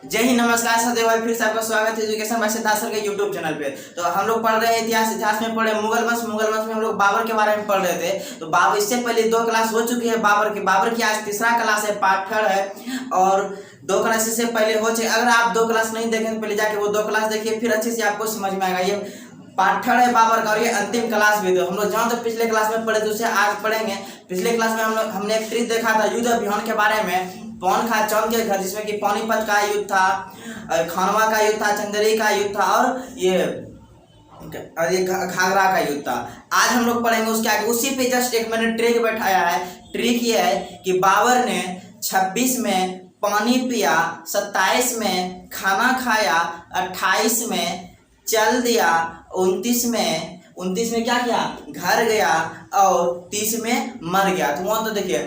जय हिंद, नमस्कार सदैव फिर से आपका स्वागत है एजुकेशन बाय सिद्धार्थ सर के यूट्यूब चैनल पे। तो हम लोग पढ़ रहे हैं इतिहास में पढ़े मुगल वंश में हम लोग बाबर के बारे में पढ़ रहे थे। तो बाबर इससे पहले 2 क्लास हो चुकी है बाबर की आज तीसरा क्लास है, पार्ट 3 है। और 2 क्लास इससे पहले हो चुके। अगर आप 2 क्लास नहीं देखें तो पहले जाके वो 2 क्लास देखिए, फिर अच्छे से आपको समझ में आएगा। ये पार्ट 3 है बाबर का और ये अंतिम क्लास भी। तो हम लोग जहाँ तो पिछले क्लास में पढ़े थे उसे आज पढ़ेंगे। पिछले क्लास में हमने एक ट्रिक देखा था युद्ध अभियान के बारे में, पवन खा चौन के घर, जिसमें कि पानीपत का युद्ध था, खानवा का युद्ध था, चंदेरी का युद्ध था और ये घाघरा का युद्ध था। आज हम लोग पढ़ेंगे उसके आगे। उसी पे जस्ट एक मैंने ट्रिक बैठाया है। ट्रिक ये है कि बाबर ने 26 में पानी पिया, 27 में खाना खाया, 28 में चल दिया, 29 में क्या किया, घर गया और 30 में मर गया। तो वहाँ तो देखिए,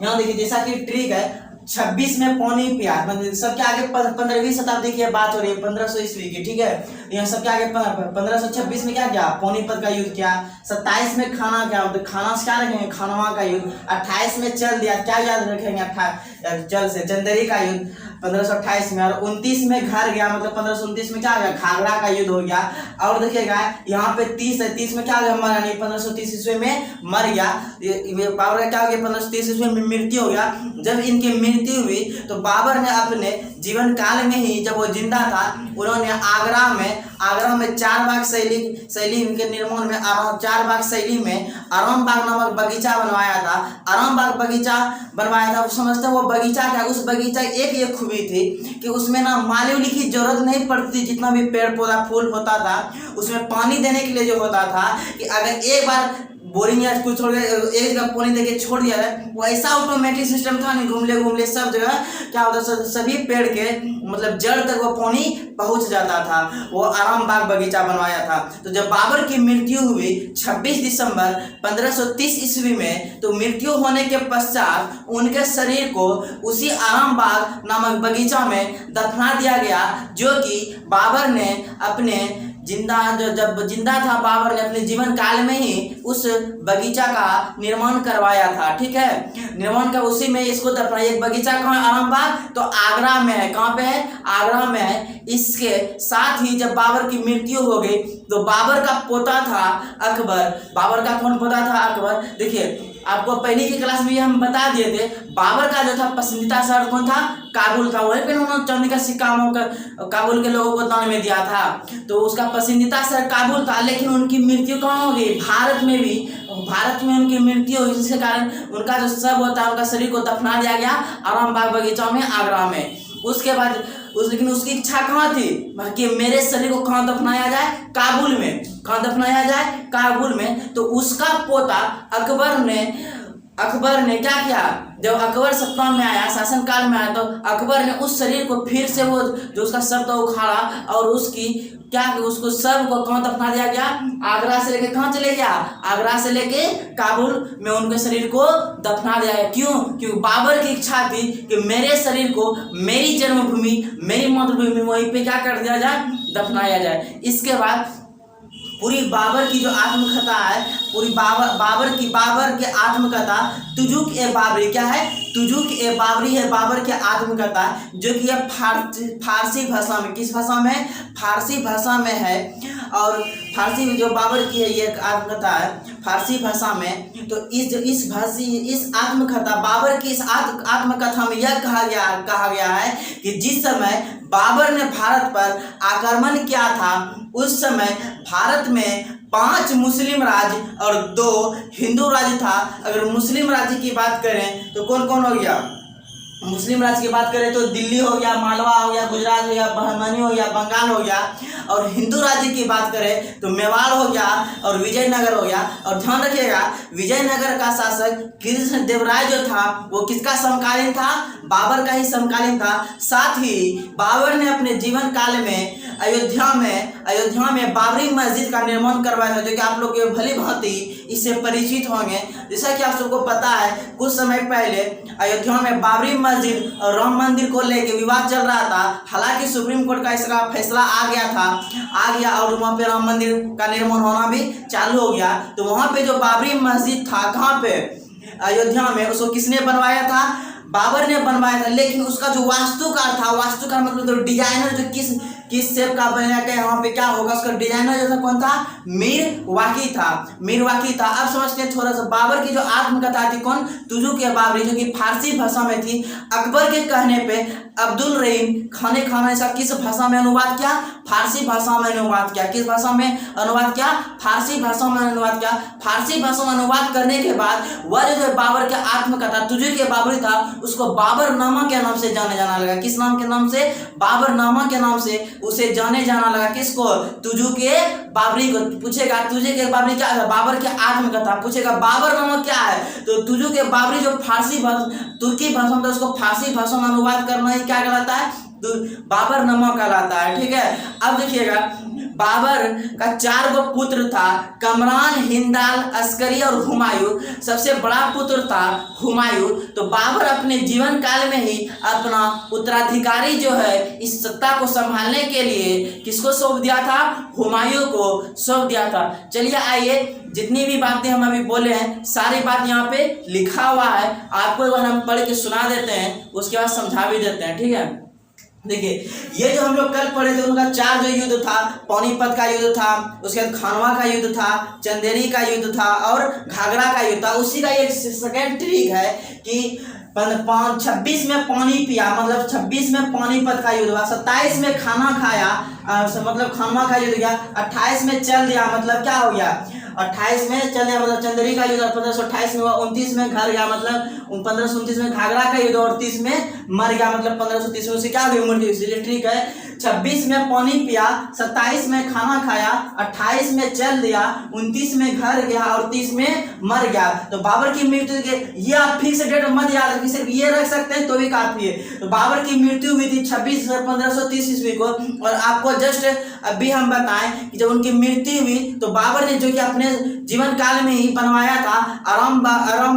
यहाँ देखिए जैसा कि ट्रिक है, 26 में पानी पिया, मतलब सबके आगे 15वीं शताब्दी की बात हो रही है, 1500 ईस्वी की, ठीक है। यहाँ सबके आगे 1526 में क्या किया, पानीपत का युद्ध किया। 27 में खाना क्या, तो खाना से क्या रखेंगे, खानवा का युद्ध। 28 में चल दिया, क्या याद रखेंगे, चल से चंदेरी का युद्ध 1528 में। और 29 में घर गया, मतलब 1529 में क्या हो गया, घाघरा का युद्ध हो गया। और देखिएगा यहाँ पे 30 है, 30 में क्या हो गया, मरा नहीं, 1530 ईस्वी में मर गया। बाबर का क्या हो गया, 1530 ईस्वी में मृत्यु हो गया। जब इनकी मृत्यु हुई तो बाबर ने अपने जीवन काल में ही, जब वो जिंदा था, उन्होंने आगरा में 4 बाग शैली इनके निर्माण में, 4 बाग शैली में आरामबाग नामक बगीचा बनवाया था। आरामबाग बगीचा बनवाया था, समझते वो बगीचा क्या, उस बगीचा एक खूबी थी कि उसमें ना माली उली की जरूरत नहीं पड़ती। जितना भी पेड़ पौधा फूल होता था उसमें पानी देने के लिए जो होता था कि अगर एक बार बोरिंग या कुछ छोड़ एक जगह पानी देके छोड़ दिया है, वो ऐसा ऑटोमेटिक सिस्टम था नहीं, घूमले सब जगह क्या होता था, सभी पेड़ के मतलब जड़ तक वो पानी पहुंच जाता था। वो आरामबाग बगीचा बनवाया था। तो जब बाबर की मृत्यु हुई 26 दिसंबर 1530 ईस्वी में, तो मृत्यु होने के पश्चात उनके शरीर को उसी आरामबाग नामक बगीचा में दफना दिया गया, जो कि बाबर ने अपने जब जिंदा था, बाबर ने अपने जीवन काल में ही उस बगीचा का निर्माण करवाया था, ठीक है। निर्माण का उसी में इसको दफनाया। एक बगीचा कहाँ है, आरामबाग, तो आगरा में है। कहाँ पे है, आगरा में है। इसके साथ ही जब बाबर की मृत्यु हो गई तो बाबर का पोता था अकबर। बाबर का कौन पोता था, अकबर। देखिए आपको पहले की क्लास में हम बता दिए थे, बाबर का जो था पसंदीदा शहर कौन था, काबुल था। वहीं पे उन्होंने चांदी का सिक्का काबुल के लोगों को दान में दिया था। तो उसका पसंदीदा शहर काबुल था। लेकिन उनकी मृत्यु कहाँ हो गई, भारत में उनकी मृत्यु हुई, जिसके कारण उनका जो शव होता है, उनका शरीर को दफना दिया गया आरामबाग बगीचा में, आगरा में। उसके बाद लेकिन उसकी इच्छा कहाँ थी कि मेरे शरीर को कहाँ दफनाया जाए, काबुल में। कहाँ दफनाया जाए, काबुल में। तो उसका पोता अकबर ने क्या किया, जब अकबर सत्ता में आया, शासन काल में आया, तो अकबर ने उस शरीर को फिर से वो जो उसका शव था उखाड़ा और उसको शव को कहाँ दफना दिया गया, आगरा से लेके कहाँ चले गया, आगरा से लेके काबुल में उनके शरीर को दफना दिया गया। क्यों, क्योंकि बाबर की इच्छा थी कि मेरे शरीर को मेरी जन्मभूमि, मेरी मातृभूमि, वहीं पे क्या कर दिया जाए, दफनाया जाए। इसके बाद पूरी बाबर की जो आत्मकथा है, पूरी बाबर की आत्मकथा तुजुक ए बाबरी, क्या है, तुजुक ए बाबरी है बाबर की आत्मकथा, जो कि यह फारसी भाषा में, किस भाषा में, फारसी भाषा में है। और फारसी में जो बाबर की है ये आत्मकथा है फारसी भाषा में। तो इस आत्मकथा, बाबर की इस आत्मकथा में यह कहा गया है कि जिस समय बाबर ने भारत पर आक्रमण किया था, उस समय भारत में 5 मुस्लिम राज्य और 2 हिंदू राज्य था। अगर मुस्लिम राज्य की बात करें तो कौन कौन हो गया, मुस्लिम राज्य की बात करें तो दिल्ली हो गया, मालवा हो गया, गुजरात हो गया, बहमनी हो गया, बंगाल हो गया। और हिंदू राज्य की बात करें तो मेवाड़ हो गया और विजयनगर हो गया। और ध्यान रखिएगा, विजयनगर का शासक कृष्ण देवराय जो था वो किसका समकालीन था, बाबर का ही समकालीन था। साथ ही बाबर ने अपने जीवन काल में अयोध्या में बाबरी मस्जिद का निर्माण करवाया था, जो कि आप लोग भली भांति इससे परिचित होंगे। जैसा कि आप सबको पता है, कुछ समय पहले अयोध्या में बाबरी मस्जिद और राम मंदिर को लेकर विवाद चल रहा था। हालांकि सुप्रीम कोर्ट का इसका फैसला आ गया और वहाँ पे राम मंदिर का निर्माण होना भी चालू हो गया। तो वहाँ पे जो बाबरी मस्जिद था, कहाँ पे, अयोध्या में, उसको किसने बनवाया था, बाबर ने बनवाया था, लेकिन उसका जो वास्तुकार था, वास्तुकार मतलब तो डिजाइनर, जो किस शेप का बना के यहाँ पे क्या होगा, उसका डिजाइनर जो था कौन था, मीर वाकी था। अब समझते हैं थोड़ा सा बाबर की जो आत्मकथा थी, कौन, तुजुक ए बाबरी, जो कि फारसी भाषा में थी। अकबर के कहने पे अब्दुल रहीम खान ने इसका किस भाषा में अनुवाद किया, फारसी भाषा में अनुवाद किया। किस भाषा में अनुवाद किया, फारसी भाषा में अनुवाद किया। फारसी भाषा में अनुवाद करने के बाद वह जो बाबर के आत्मकथा तुजुक ए बाबरी था, उसको बाबरनामा के नाम से जाने जाना लगा। किस नाम के नाम से, बाबरनामा के नाम से उसे जाने जाना लगा। किसको, तुजुक ए बाबरी को। पूछेगा तुजुक ए बाबरी क्या है, बाबर की आत्मकथा। पूछेगा बाबरनामा क्या है, तो तुजुक ए बाबरी जो फारसी तुर्की भाषा में, उसको फारसी भाषा में अनुवाद करना ही क्या कहलाता है, बाबरनामा कहलाता है। ठीक है, अब देखिएगा बाबर का 4 गो पुत्र था, कमरान, हिंदाल, अस्करी और हुमायूं। सबसे बड़ा पुत्र था हुमायूं। तो बाबर अपने जीवन काल में ही अपना उत्तराधिकारी जो है इस सत्ता को संभालने के लिए किसको सौंप दिया था, हुमायूं को सौंप दिया था। चलिए आइए, जितनी भी बातें हम अभी बोले हैं सारी बात यहाँ पे लिखा हुआ है, आपको एक बार हम पढ़ के सुना देते हैं, उसके बाद समझा भी देते हैं। ठीक है, देखिए ये जो हम लोग कल पढ़े थे उनका 4 जो युद्ध था, पानीपत का युद्ध था, उसके बाद खानवा का युद्ध था, चंदेरी का युद्ध था और घाघरा का युद्ध था। उसी का एक सेकेंड ट्रिक है कि 26 में पानी पिया, मतलब 26 में पानीपत का युद्ध हुआ, 27 में खाना खाया, मतलब खानवा का युद्ध गया, 28 में चल दिया, मतलब क्या हो गया, 28 में चल गया मतलब चंदेरी का युद्ध, 1528 में हुआ, 29 में घर गया मतलब 1529 में घाघरा का युद्ध और 30 में मर गया मतलब 1530 में उसे क्या हुई, मृत्यु। इसलिए ठीक है, 26 में पानी पिया, 27 में खाना खाया, 28 में चल दिया, 29 में घर गया और 30 में मर गया। तो बाबर की मृत्यु के ये आप फिक्स डेट मत याद रखिए, सिर्फ ये रख सकते हैं तो भी काफी है। तो बाबर की मृत्यु हुई थी 26 1530 ईस्वी को। और आपको जस्ट अभी हम बताएं कि जब उनकी मृत्यु हुई तो बाबर ने जो कि अपने जीवन काल में ही बनवाया था आराम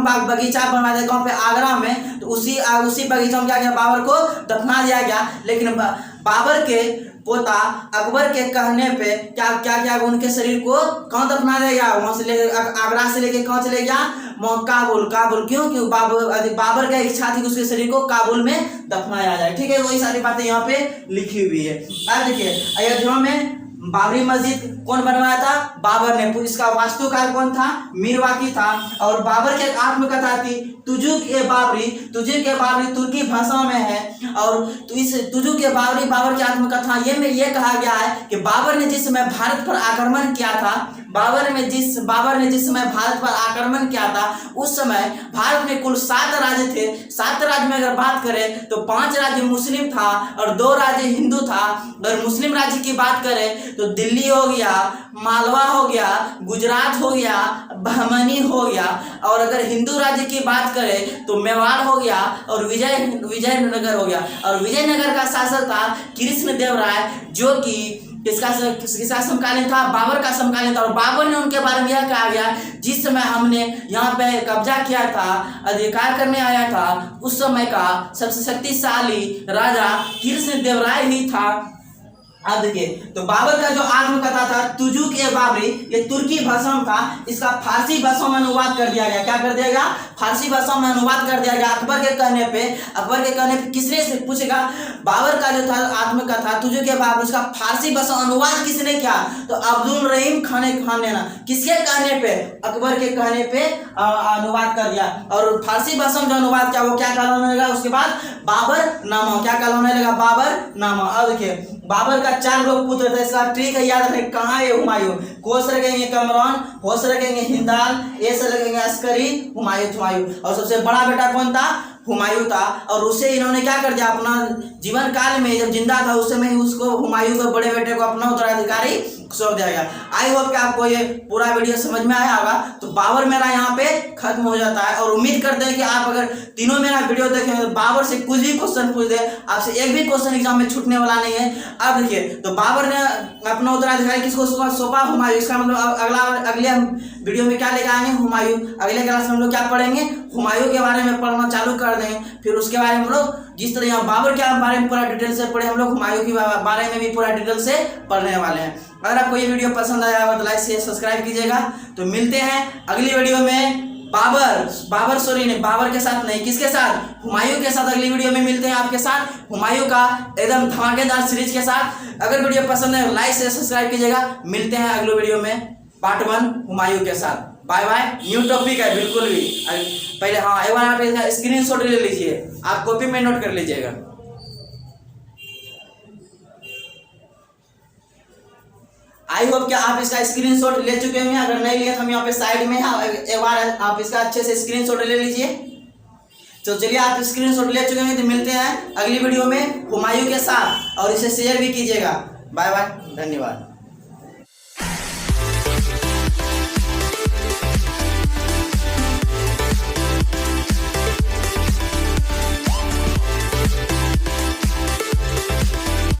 बाग बगीचा बनवाया था गाँव पे आगरा में, तो उसी बगीचा में क्या किया, बाबर को दफना दिया गया। लेकिन बाबर के पोता अकबर के कहने पे क्या उनके शरीर को कहाँ दफना देगा, वहां से लेकर आगरा से लेके कहाँ चले गया, काबुल। क्यों बाबर का इच्छा थी कि उसके शरीर को काबुल में दफनाया जाए। ठीक है, वही सारी बातें यहाँ पे लिखी हुई है। अब देखिए अयोध्या में बाबरी मस्जिद कौन बनवाया था, बाबर ने। इसका वास्तुकार कौन था, मीर वाकी था। और बाबर की आत्मकथा थी तुजुक ए बाबरी तुर्की भाषा में है। और तो इस तुजुक ए बाबरी बाबर की आत्मकथा ये कहा गया है कि बाबर ने जिस समय भारत पर आक्रमण किया था, बाबर ने जिस समय भारत पर आक्रमण किया था उस समय भारत में कुल 7 राज्य थे। 7 राज्य में अगर बात करें तो 5 राज्य मुस्लिम था और 2 राज्य हिंदू था। अगर मुस्लिम राज्य की बात करें तो दिल्ली हो गया, मालवा हो गया, गुजरात हो गया, बहमनी हो गया। और अगर हिंदू राज्य की बात करें तो मेवाड़ हो गया और विजयनगर हो गया। और विजयनगर का शासक था कृष्णदेव राय, जो कि किसका समकालीन था, बाबर का समकालीन था। और बाबर ने उनके बारे में यह कहा गया, जिस समय हमने यहाँ पे कब्जा किया था, अधिकार करने आया था, उस समय का सबसे शक्तिशाली राजा कृष्णदेव राय ही था। अब देखिए, तो बाबर का जो आत्मकथा था तुजुक ए बाबरी, ये तुर्की भाषा में था, इसका फारसी भाषा में अनुवाद कर दिया गया। क्या कर दिया गया, फारसी भाषा में अनुवाद कर दिया गया अकबर के कहने पे। किसने से पूछेगा, बाबर का जो था आत्मकथा तुजुक ए बाबरी, उसका फारसी भाषा अनुवाद किसने किया, तो अब्दुल रहीम खान ने ना, किसके कहने पे, अकबर के कहने पे अनुवाद कर दिया। और फारसी भाषा में जो अनुवाद किया वो क्या कहलाने लगा, उसके बाद बाबर नामा, क्या कहलाने लगा, बाबर नामा। अब देखिए बाबर का 4 लोग पुत्र थे, इसका ट्रिक है याद रखें, कहाँ है हुमायूं, को से रखेंगे कमरान, हो से रखेंगे हिंदाल, ए से रखेंगे अस्करी, हुमायूं। और सबसे बड़ा बेटा कौन था, हुमायूं था। और उसे इन्होंने क्या कर दिया, अपना जीवन काल में जब जिंदा था उस समय उसको, हुमायूं के बड़े बेटे को अपना उत्तराधिकारी सौंप दिया गया। आई होप कि आपको ये पूरा वीडियो समझ में आया होगा। तो बाबर मेरा यहाँ पे खत्म हो जाता है और उम्मीद करते हैं कि आप अगर तीनों मेरा वीडियो देखें तो बाबर से कुछ भी क्वेश्चन पूछ दे, आपसे एक भी क्वेश्चन एग्जाम में छूटने वाला नहीं है। अब देखिए, तो बाबर ने अपना उत्तराधिकारी किसको सौंपा, हुमायूं। इसका मतलब अगले हम वीडियो में क्या लेकर आएंगे, हुमायूं। अगले क्लास में हम लोग क्या पढ़ेंगे, हुमायूं के बारे में पढ़ना चालू कर देंगे। फिर उसके बारे में हम लोग जिस तरह यहाँ बाबर के बारे में पूरा डिटेल से पढ़े, हम लोग हुमायूं के बारे में भी पूरा डिटेल से पढ़ने वाले हैं। अगर आपको ये वीडियो पसंद आया हो तो लाइक शेयर सब्सक्राइब कीजिएगा। तो मिलते हैं अगली वीडियो में। बाबर सॉरी नहीं, बाबर के साथ नहीं, किसके साथ, हुमायूं के साथ अगली वीडियो में मिलते हैं आपके साथ, हुमायूं का एकदम धमाकेदार सीरीज के साथ। अगर वीडियो पसंद है लाइक से सब्सक्राइब कीजिएगा। मिलते हैं अगले वीडियो में पार्ट 1 हुमायूं के साथ। Bye bye. न्यू टॉपिक है बिल्कुल भी। पहले हाँ एक बार आप इसका स्क्रीनशॉट ले लीजिए, आप कॉपी में नोट कर लीजिएगा। आई होप कि आप इसका स्क्रीनशॉट ले चुके होंगे, अगर नहीं लिए तो हम यहाँ पे साइड में एक बार आप इसका अच्छे से स्क्रीनशॉट ले लीजिए। तो चलिए आप स्क्रीनशॉट ले चुके हैं, तो मिलते हैं अगली वीडियो में हुमायूं के साथ, और इसे शेयर भी कीजिएगा। बाय बाय, धन्यवाद।